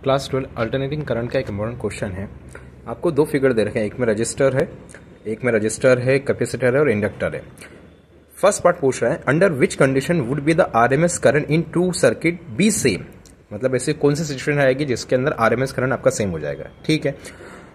Class 12 alternating current का एक important question है। आपको दो फिगर दे रखे हैं, एक में रजिस्टर है, कैपेसिटर है और इंडक्टर है। फर्स्ट पार्ट पूछ रहा है under which condition would be the RMS current in two circuit be same. मतलब ऐसे कौन सी सिचुएशन आएगी जिसके अंदर आरएमएस करंट आपका सेम हो जाएगा। ठीक है,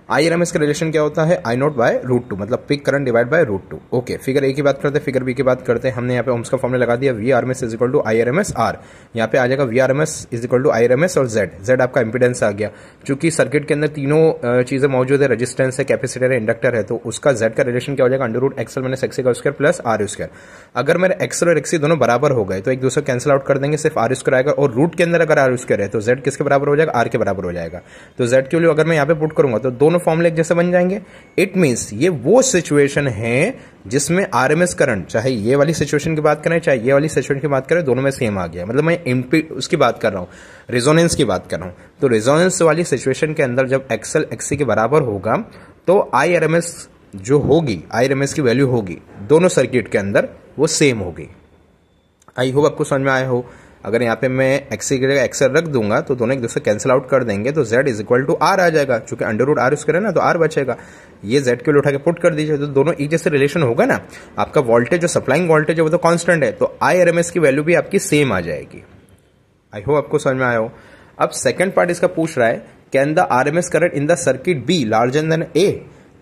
आईआरएमएस का रिलेशन क्या होता है, I not by root two, मतलब peak current divide by root two. Okay, figure A की बात करते हैं, फिगर बी की बात करते हैं। हमने यहाँ पे ओम्स का फॉर्मूला लगा दिया, V RMS is equal to I RMS R. यहाँ पे आ जाएगा V RMS is equal to I RMS और जेड आपका इंपीडेंस आ गया। चूंकि सर्किट के अंदर तीनों चीजें मौजूद है, रेजिस्टेंस है, कैपेसिटर है, इंडक्टर है, तो उसका जेड का रिलेशन क्या हो जाएगा, under root XL minus XC का स्क्वायर प्लस आर स्क्वायर। अगर मेरे एक्सएल और एक्सी दोनों बराबर हो गए तो एक दूसरे कैंसिल आउट कर देंगे, सिर्फ आर स्क्वायर आएगा। और रूट के अंदर अगर आर स्क्वायर है तो जेड किसके बराबर हो जाएगा, आर के बराबर हो जाएगा। तो जेड की वैल्यू अगर मैं यहाँ पे पुट करूंगा तो दोनों फॉर्मूले एक जैसे बन जाएंगे। इट मींस ये वो सिचुएशन है जिसमें आरएमएस करंट, चाहे ये वाली सिचुएशन की बात करें चाहे ये वाली सिचुएशन की बात करें, दोनों में सेम आ गया। मतलब मैं उसकी बात कर रहा हूं, रेजोनेंस की बात कर रहा हूं। तो रेजोनेंस वाली सिचुएशन के अंदर जब एक्सएल एक्सी के बराबर होगा तो आईआरएमएस जो होगी, आईआरएमएस की वैल्यू होगी दोनों सर्किट के अंदर वो सेम होगी। आई होप आपको समझ में आया हो। अगर यहाँ पे मैं एक्सी की जगह एक्सएल रख दूंगा तो दोनों एक दूसरे कैंसिल आउट कर देंगे, तो Z is equal to R आ जाएगा। चूंकि अंडर रूट आर स्क्वायर है ना, तो आर बचेगा। ये जेड के लिए उठा के पुट कर दीजिए तो दोनों एक जैसे रिलेशन होगा ना। आपका वोल्टेज जो सप्लाइंग वोल्टेज है वो तो कांस्टेंट है, तो आईआरएमएस की वैल्यू भी आपकी सेम आ जाएगी। आई होप आपको समझ में आया हो। अब सेकंड पार्ट इसका पूछ रहा है, can the RMS current in the circuit be larger than A.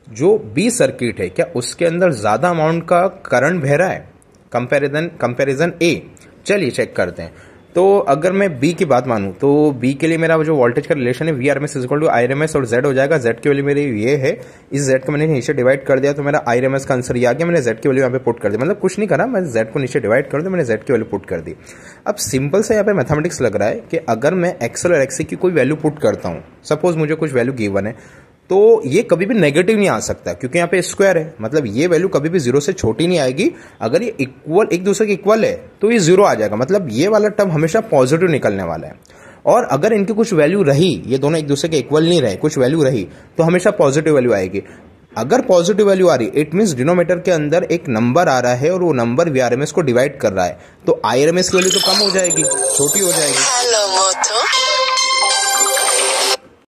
जो बी सर्किट है क्या उसके अंदर ज्यादा अमाउंट का करंट बह रहा है कंपेरिजन ए। चलिए चेक करते हैं। तो अगर मैं बी की बात मानूं तो बी के लिए मेरा जो वोल्टेज का रिलेशन है V RMS is equal to I RMS और जेड हो जाएगा। जेड की वैल्यू मेरी ये है, इस जेड को मैंने नीचे डिवाइड कर दिया तो मेरा आईआरएमएस का आंसर ये आ गया। मैंने जेड की वैल्यू यहाँ पे पुट कर दी, मतलब कुछ नहीं करा, मैं जेड को नीचे डिवाइड कर दिया, मैंने जेड की वैल्यू पुट कर दी। अब सिंपल से यहाँ पे मैथमेटिक्स लग रहा है कि अगर मैं एक्सएल और एक्सी की कोई वैल्यू पुट करता हूँ, सपोज मुझे कुछ वैल्यू गिवन है, तो ये कभी भी नेगेटिव नहीं आ सकता क्योंकि यहाँ पे स्क्वायर है। मतलब ये वैल्यू कभी भी जीरो से छोटी नहीं आएगी। अगर ये इक्वल, एक दूसरे के इक्वल है तो ये जीरो आ जाएगा, मतलब ये वाला टर्म हमेशा पॉजिटिव निकलने वाला है। और अगर इनकी कुछ वैल्यू रही, ये दोनों एक दूसरे के इक्वल नहीं रहे, कुछ वैल्यू रही, तो हमेशा पॉजिटिव वैल्यू आएगी। अगर पॉजिटिव वैल्यू आ रही, इट मींस डिनोमिनेटर के अंदर एक नंबर आ रहा है और वो नंबर वीआरएमएस को डिवाइड कर रहा है, तो आईआरएमएस की वैल्यू तो कम हो जाएगी, छोटी हो जाएगी।